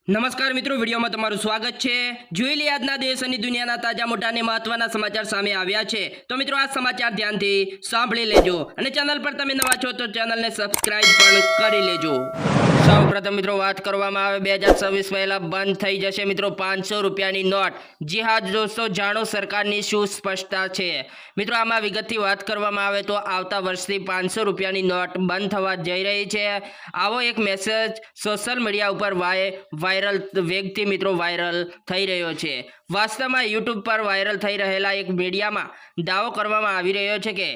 નમસ્કાર મિત્રો, વિડીયોમાં તમારું સ્વાગત છે। જોઈ લઈએ આજના દેશ અને દુનિયાના તાજા મોટા અને મહત્વના સમાચાર સામે આવ્યા છે। તો મિત્રો આ સમાચાર ધ્યાનથી સાંભળી લેજો અને ચેનલ પર તમે નવા છો તો ચેનલને સબસ્ક્રાઇબ પણ કરી લેજો। સૌપ્રથમ મિત્રો વાત કરવામાં આવે 2026 પહેલા બંધ થઈ જશે મિત્રો 500 રૂપિયાની નોટ। જી હા દોસ્તો, જાણો સરકારની શું સ્પષ્ટતા છે। મિત્રો આમાં વિગતથી વાત કરવામાં આવે તો આવતા વર્ષથી 500 રૂપિયાની નોટ બંધ થવા જઈ રહી છે। આવો એક મેસેજ સોશિયલ મીડિયા ઉપર વાયરલ વેગથી મિત્રો વાયરલ થઈ રહ્યો છે। વાસ્તવમાં યુટ્યુબ પર વાયરલ થઈ રહેલા એક મીડિયામાં દાવો કરવામાં આવી રહ્યો છે કે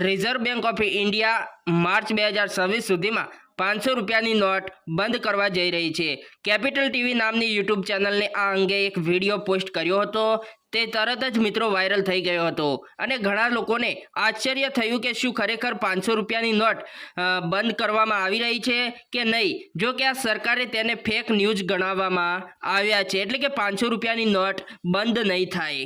reserve bank of India March 2026 સુધીમાં 500 રૂપિયાની નોટ બંધ કરવા જઈ રહી છે। કેપિટલ ટીવી નામની યુટ્યુબ ચેનલને આ અંગે એક વિડીયો પોસ્ટ કર્યો હતો। તે તરત જ મિત્રો વાયરલ થઈ ગયો હતો અને ઘણા લોકોને આશ્ચર્ય થયું કે શું ખરેખર 500 રૂપિયાની નોટ બંધ કરવામાં આવી રહી છે કે નહીં। જો કે આ સરકારે તેને ફેક ન્યૂઝ ગણાવવામાં આવ્યા છે, એટલે કે 500 રૂપિયાની નોટ બંધ નહીં થાય।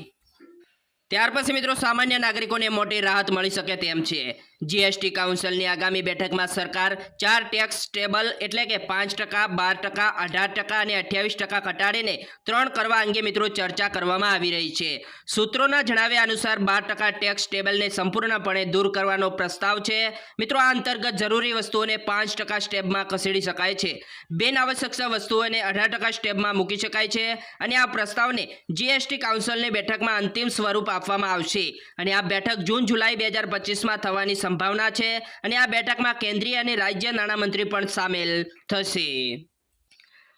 ત્યાર પછી મિત્રો સામાન્ય નાગરિકોને મોટી રાહત મળી શકે તેમ છે। જીએસટી કાઉન્સિલની આગામી બેઠકમાં સરકાર 4 ટેક્સ સ્લેબ એટલે કે 5%, 12%, 18% અને 28% ઘટાડીને 3 કરવા અંગે મિત્રો ચર્ચા કરવામાં આવી રહી છે। સૂત્રોના જણાવ્યા અનુસાર 12% ટેક્સ સ્લેબને સંપૂર્ણપણે દૂર કરવાનો પ્રસ્તાવ છે। મિત્રો આ અંતર્ગત જરૂરી વસ્તુઓને 5% સ્લેબમાં ખસેડી શકાય છે, બિનઆવશ્યક વસ્તુઓને 18% સ્લેબમાં મૂકી શકાય છે અને આ પ્રસ્તાવને જીએસટી કાઉન્સિલની બેઠકમાં અંતિમ સ્વરૂપ આપવામાં આવશે અને આ બેઠક જૂન જુલાઈ 2025માં થવાની સંભાવના છે અને આ બેઠકમાં કેન્દ્રીય અને રાજ્ય નાણામંત્રી પણ સામેલ થશે।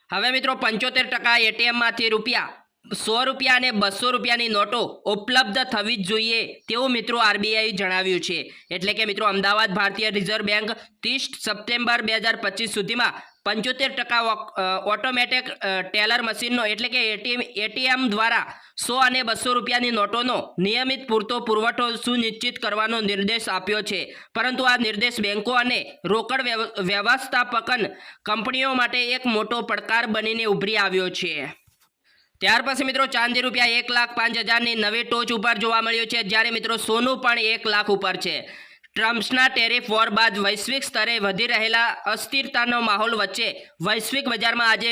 હવે મિત્રો 75% એટીએમમાંથી રૂપિયા 100 રૂપિયા અને 200 રૂપિયાની નોટો ઉપલબ્ધ થવી જ જોઈએ તેવું મિત્રો આરબીઆઈ જણાવ્યું છે। એટલે કે મિત્રો અમદાવાદ ભારતીય રિઝર્વ બેંક 30 સપ્ટેમ્બર 2025 સુધીમાં 75% ઓટોમેટિક ટેલર મશીનનો એટલે કે એટીએમ દ્વારા 100 અને 200 રૂપિયાની નોટોનો નિયમિત પૂરતો પુરવઠો સુનિશ્ચિત કરવાનો નિર્દેશ આપ્યો છે, પરંતુ આ નિર્દેશ બેંકો અને રોકડ વ્યવસ્થાપન કંપનીઓ માટે એક મોટો પડકાર બનીને ઉભરી આવ્યો છે। ત્યાર પછી મિત્રો ચાંદી રૂપિયા 1,05,000ની નવી ટોચ ઉપર જોવા મળ્યું છે, જ્યારે મિત્રો સોનું પણ 1 લાખ ઉપર છે। ટ્રમ્પ્સના ટેરિફ વોર બાદ વૈશ્વિક સ્તરે વધી રહેલા અસ્થિરતાનો માહોલ વચ્ચે વૈશ્વિક બજારમાં આજે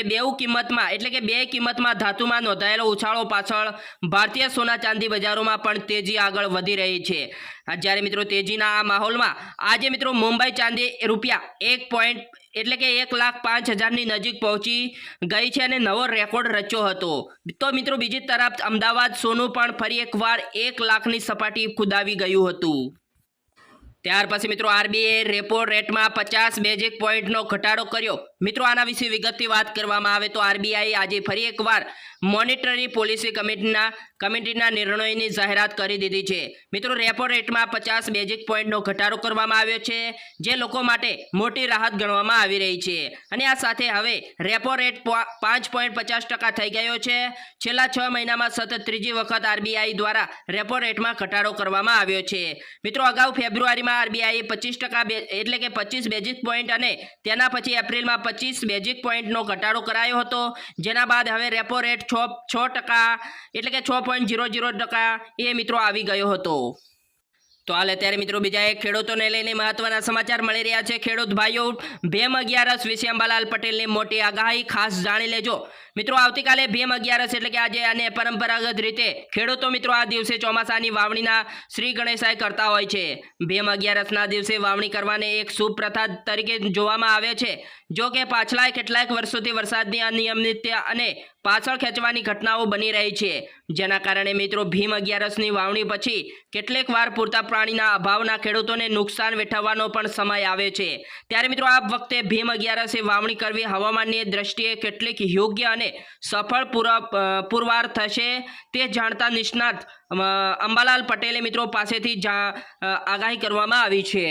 બે કિંમતમાં ધાતુમાં નોંધાયેલો ઉછાળો પાછળ ભારતીય સોના ચાંદી બજારોમાં પણ તેજી આગળ વધી રહી છે। જ્યારે મિત્રો તેજીના આ માહોલમાં આજે મિત્રો મુંબઈ ચાંદી રૂપિયા 1,05,000ની નજીક પહોંચી ગઈ છે અને નવો રેકોર્ડ રચ્યો હતો। તો મિત્રો બીજી તરફ અમદાવાદ સોનું પણ ફરી એકવાર 1 લાખની સપાટી કૂદાવી ગયું હતું। ત્યાર પછી મિત્રો આરબીઆઈ રેપો રેટમાં 50 બેઝિક પોઈન્ટનો ઘટાડો કર્યો। મિત્રો આના વિશે વિગતથી વાત કરવામાં આવે તો આરબીઆઈ આજે ફરી એકવાર મોનેટરી પોલિસી કમિટીના નિર્ણયોની જાહેરાત કરી દીધી છે। મિત્રો રેપો રેટમાં 50 બેઝિક પોઈન્ટનો ઘટાડો કરવામાં આવ્યો છે, જે લોકો માટે મોટી રાહત ગણવામાં આવી રહી છે અને આ સાથે હવે રેપો રેટ 5.50% થઈ ગયો છે। છેલ્લા 6 મહિનામાં સતત ત્રીજી વખત આરબીઆઈ દ્વારા રેપો રેટમાં ઘટાડો કરવામાં આવ્યો છે। મિત્રો અગાઉ ફેબ્રુઆરીમાં આરબીઆઈએ 25% એટલે કે 25 બેઝિક પોઈન્ટ અને તેના પછી એપ્રિલમાં 25 બેઝિક પોઈન્ટનો ઘટાડો કરાયો હતો, જેના બાદ હવે રેપો રેટ 6% એટલે કે 6.00% એ મિત્રો આવી ગયો હતો। તો હાલ અત્યારે મિત્રો બીજા એક ખેડૂતોને લઈને મહત્વના સમાચાર મળી રહ્યા છે। ખેડૂત ભાઈઓ, ભીમ 11 વિશે અંબાલાલ પટેલની મોટી આગાહી, ખાસ જાણી લેજો। મિત્રો આવતીકાલે ભીમ 11 એટલે કે આજે અને પરંપરાગત રીતે ખેડૂતો મિત્રો આ દિવસે ચોમાસાની વાવણીના શ્રી ગણેશાય કરતા હોય છે। ભીમ 11ના દિવસે વાવણી કરવાને એક શુભ પ્રથા તરીકે જોવામાં આવે છે। જો કે પાછલા કેટલાક વર્ષોથી વરસાદની અનિયમિતતા અને પાછળ ખેંચવાની ઘટનાઓ બની રહી છે, જેના કારણે મિત્રો ભીમ 11ની વાવણી પછી કેટલીક વાર પૂરતા પાણીના અભાવના ખેડૂતોને નુકસાન વેઠવવાનો પણ સમય આવે છે। ત્યારે મિત્રો આ વખતે ભીમ 11 વાવણી કરવી હવામાનની દ્રષ્ટિએ કેટલીક યોગ્ય અને સફળ પુરવાર થશે તે જાણતા નિષ્ણાત અંબાલાલ પટેલે મિત્રો પાસેથી આગાહી કરવામાં આવી છે।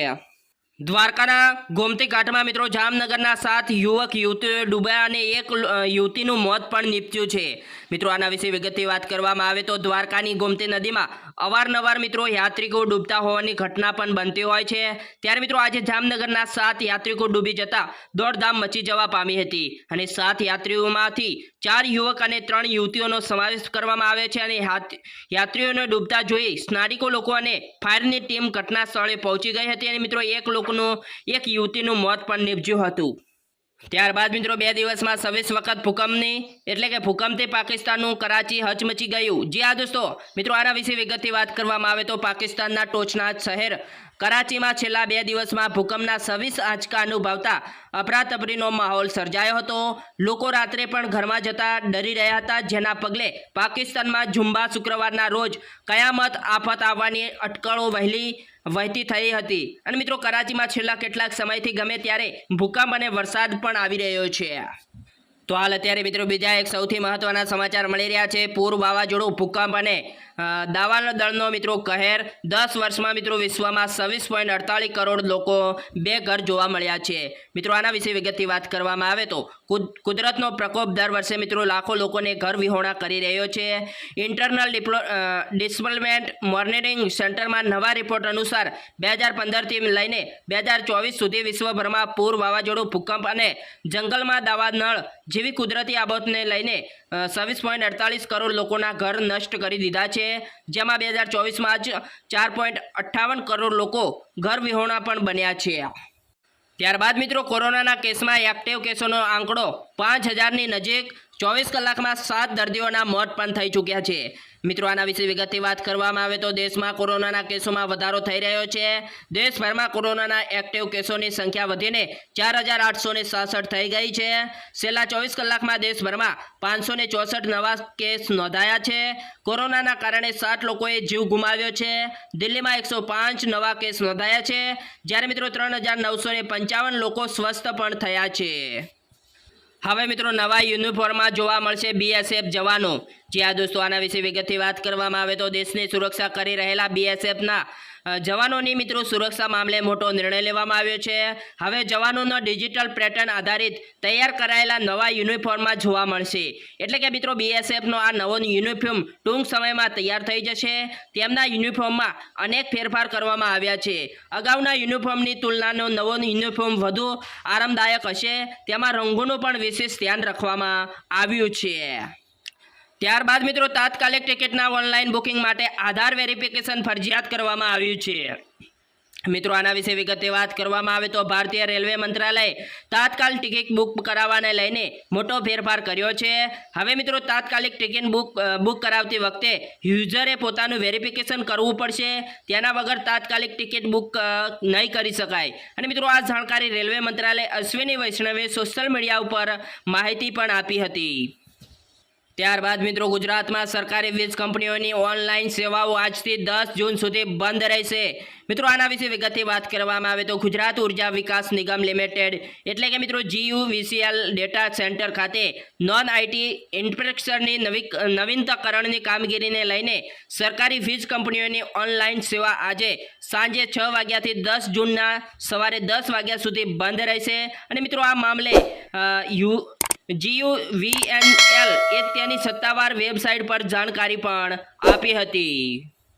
દ્વારકાના ગોમતી ઘાટમાં મિત્રો જામનગરના 7 યુવક યુવતીઓ ડૂબ્યા અને એક યુવતીનું મોત પણ નીપજ્યું છે। મિત્રો આના વિશે વિગતથી વાત કરવામાં આવે તો દ્વારકાની ગોમતી નદીમાં અવારનવાર મિત્રો યાત્રિકો ડૂબતા હોવાની ઘટના પણ બનતી હોય છે। ત્યારે મિત્રો આજે જામનગરના 7 યાત્રિકો ડૂબી જતા દોડધામ મચી જવા પામી હતી અને 7 યાત્રીઓમાંથી 4 યુવક અને 3 યુવતીઓનો સમાવેશ કરવામાં આવે છે અને યાત્રીઓને ડૂબતા જોઈ સ્થાનિકો લોકો અને ફાયરની ટીમ ઘટના સ્થળે પહોંચી ગઈ હતી અને મિત્રો એક યુવતીનું મોત પણ નીપજ્યું હતું। ત્યારબાદ મિત્રો 2 દિવસમાં 26 વખત ભૂકંપની એટલે કે ભૂકંપથી પાકિસ્તાનનું કરાચી હચમચી ગયું। જી હા દોસ્તો, મિત્રો આના વિશે વિગતથી વાત કરવામાં આવે તો પાકિસ્તાનના ટોચના શહેર કરાચીમાં છેલ્લા 2 દિવસમાં ભૂકંપના 26 આંચકા અનુભવતા અફરાતફરીનો માહોલ સર્જાયો હતો। લોકો રાત્રે પણ ઘરમાં જતા ડરી રહ્યા હતા, જેના પગલે પાકિસ્તાનમાં જુમ્મા શુક્રવારના રોજ કયામત આફત આવવાની અટકળો વહેતી થઈ હતી। અને મિત્રો કરાચીમાં છેલ્લા કેટલાક સમયથી ગમે ત્યારે ભૂકંપ અને વરસાદ પણ આવી રહ્યો છે। તો હાલ અત્યારે મિત્રો બીજા એક સૌથી મહત્વના સમાચાર મળી રહ્યા છે। પૂર, વાવાઝોડું, ભૂકંપ અને દાવાનળ દળનો મિત્રો કહેર। 10 વર્ષમાં મિત્રો વિશ્વમાં 26.48 કરોડ લોકો બેઘર જોવા મળ્યા છે। મિત્રો આના વિશે વિગતથી વાત કરવામાં આવે તો કુદરતનો પ્રકોપ દર વર્ષે મિત્રો લાખો લોકોને ઘર વિહોણા કરી રહ્યો છે। ઇન્ટરનલ ડિસ્પ્લેસમેન્ટ મોનિટરિંગ સેન્ટરમાં નવા રિપોર્ટ અનુસાર 2015થી લઈને 2024 સુધી વિશ્વભરમાં પૂર, વાવાઝોડું, ભૂકંપ અને જંગલમાં દાવાનળ જેવી કુદરતી આફતને લઈને 26.48 કરોડ લોકોના ઘર નષ્ટ કરી દીધા છે, જેમાં 2024માં જ 4.58 કરોડ લોકો ઘર વિહોણા પણ બન્યા છે। ત્યારબાદ મિત્રો કોરોનાના કેસમાં એક્ટિવ કેસોનો આંકડો 5000ની નજીક। 24 કલાકમાં 7 દર્દીઓના મોત પણ થઈ ચૂક્યા છે। મિત્રો આના વિશે વિગતથી વાત કરવામાં આવે તો દેશમાં કોરોનાના કેસોમાં વધારો થઈ રહ્યો છે। દેશભરમાં કોરોનાના એક્ટિવ કેસોની સંખ્યા વધીને 4866 થઈ ગઈ છે। છેલ્લા 24 કલાકમાં દેશભરમાં 564 નવા કેસ નોંધાયા છે। કોરોનાના કારણે 7 લોકોએ જીવ ગુમાવ્યો છે। દિલ્હીમાં 105 નવા કેસ નોંધાયા છે, જ્યારે મિત્રો 3955 લોકો સ્વસ્થ પણ થયા છે। હવે મિત્રો નવા યુનિફોર્મમાં જોવા મળશે બીએસએફ જવાનો। જી હા દોસ્તો, આના વિશે વિગતથી વાત કરવામાં આવે તો દેશની સુરક્ષા કરી રહેલા બીએસએફના જવાનોની મિત્રો સુરક્ષા મામલે મોટો નિર્ણય લેવામાં આવ્યો છે। હવે જવાનોનો ડિજિટલ પેટર્ન આધારિત તૈયાર કરાયેલા નવા યુનિફોર્મમાં જોવા મળશે। એટલે કે મિત્રો બીએસએફનો આ નવો યુનિફોર્મ ટૂંક સમયમાં તૈયાર થઈ જશે। તેમના યુનિફોર્મમાં અનેક ફેરફાર કરવામાં આવ્યા છે। અગાઉના યુનિફોર્મની તુલનાનો નવો યુનિફોર્મ વધુ આરામદાયક હશે। તેમાં રંગોનું પણ વિશેષ ધ્યાન રાખવામાં આવ્યું છે। ત્યારબાદ મિત્રો તાત્કાલિક ટિકિટના ઓનલાઈન બુકિંગ માટે આધાર વેરિફિકેશન ફરજિયાત કરવામાં આવ્યું છે। મિત્રો આના વિશે વિગતે વાત કરવામાં આવે તો ભારતીય રેલવે મંત્રાલયે તાત્કાલિક ટિકિટ બુક કરાવવાને લઈને મોટો ફેરફાર કર્યો છે। હવે મિત્રો તાત્કાલિક ટિકિટ બુક કરાવતી વખતે યુઝરે પોતાનું વેરિફિકેશન કરવું પડશે। તેના વગર તાત્કાલિક ટિકિટ બુક નહીં કરી શકાય। અને મિત્રો આ જાણકારી રેલવે મંત્રાલય અશ્વિની વૈષ્ણવે સોશિયલ મીડિયા ઉપર માહિતી પણ આપી હતી। ત્યારબાદ મિત્રો ગુજરાતમાં સરકારી વીજ કંપનીઓની ઓનલાઈન સેવાઓ આજથી 10 જૂન સુધી બંધ રહેશે। મિત્રો આના વિશે વિગતથી વાત કરવામાં આવે તો ગુજરાત ઉર્જા વિકાસ નિગમ લિમિટેડ એટલે કે મિત્રો GUVCL ડેટા સેન્ટર ખાતે નોન આઈટી ઇન્ફ્રાસ્ટ્રક્ચરની નવીનીકરણની કામગીરીને લઈને સરકારી વીજ કંપનીઓની ઓનલાઈન સેવા આજે સાંજે 6 વાગ્યાથી 10 જૂનના સવારે 10 વાગ્યા સુધી બંધ રહેશે। અને મિત્રો આ મામલે GUVNL એ તેની સત્તાવાર વેબસાઇટ પર જાણકારી પણ આપી હતી।